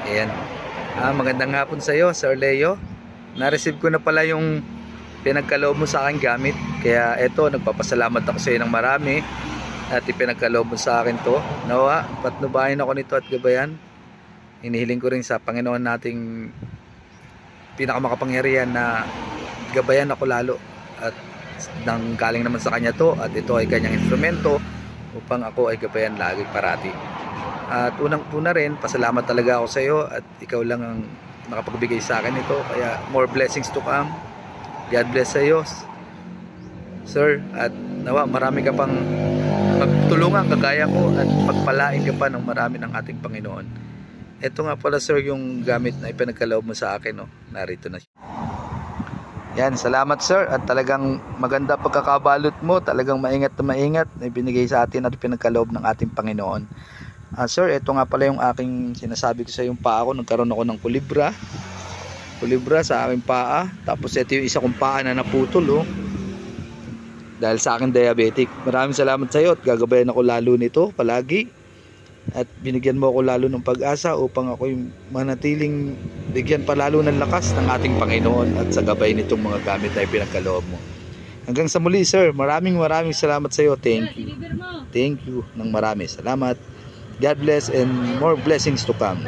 Ayan. Magandang hapon sa iyo, Sir Leo. Na-receive ko na pala yung pinagkaloob mo sa akin gamit. Kaya eto, nagpapasalamat ako sa iyo ng marami at ipinagkaloob mo sa akin to. Nawa, patnubayan ako nito at gabayan. Hinihiling ko rin sa Panginoon nating pinakamakapangyarihan na gabayan ako lalo. At nang galing naman sa kanya to, at ito ay kanyang instrumento upang ako ay gabayan lagi parati. At unang-una rin, pasalamat talaga ako sa iyo at ikaw lang ang nakapagbigay sa akin ito. Kaya more blessings to come. God bless sa iyo, Sir. At nawa, marami ka pang magtulungan kagaya ko at pagpalain ka pa ng marami ng ating Panginoon. Ito nga pala, Sir, yung gamit na ipinagkaloob mo sa akin. No? Narito na siya. Yan, salamat, Sir. At talagang maganda pagkakabalot mo. Talagang maingat na maingat na ibinigay sa atin at ipinagkaloob ng ating Panginoon. Sir, ito nga pala yung aking sinasabi ko sa yung paa ko. Nagkaroon ako ng kulibra sa aking paa. Tapos ito yung isa kong paa na naputol, oh, dahil sa akin diabetic. Maraming salamat sa iyo at gagabayan ako lalo nito palagi. At binigyan mo ako lalo ng pag-asa upang ako yung manatiling bigyan pa lalo ng lakas ng ating Panginoon at sa gabay nitong mga gamit na ipinagkaloob mo. Hanggang sa muli, Sir. Maraming salamat sa iyo. Thank you. Thank you ng marami. Salamat. God bless and more blessings to come.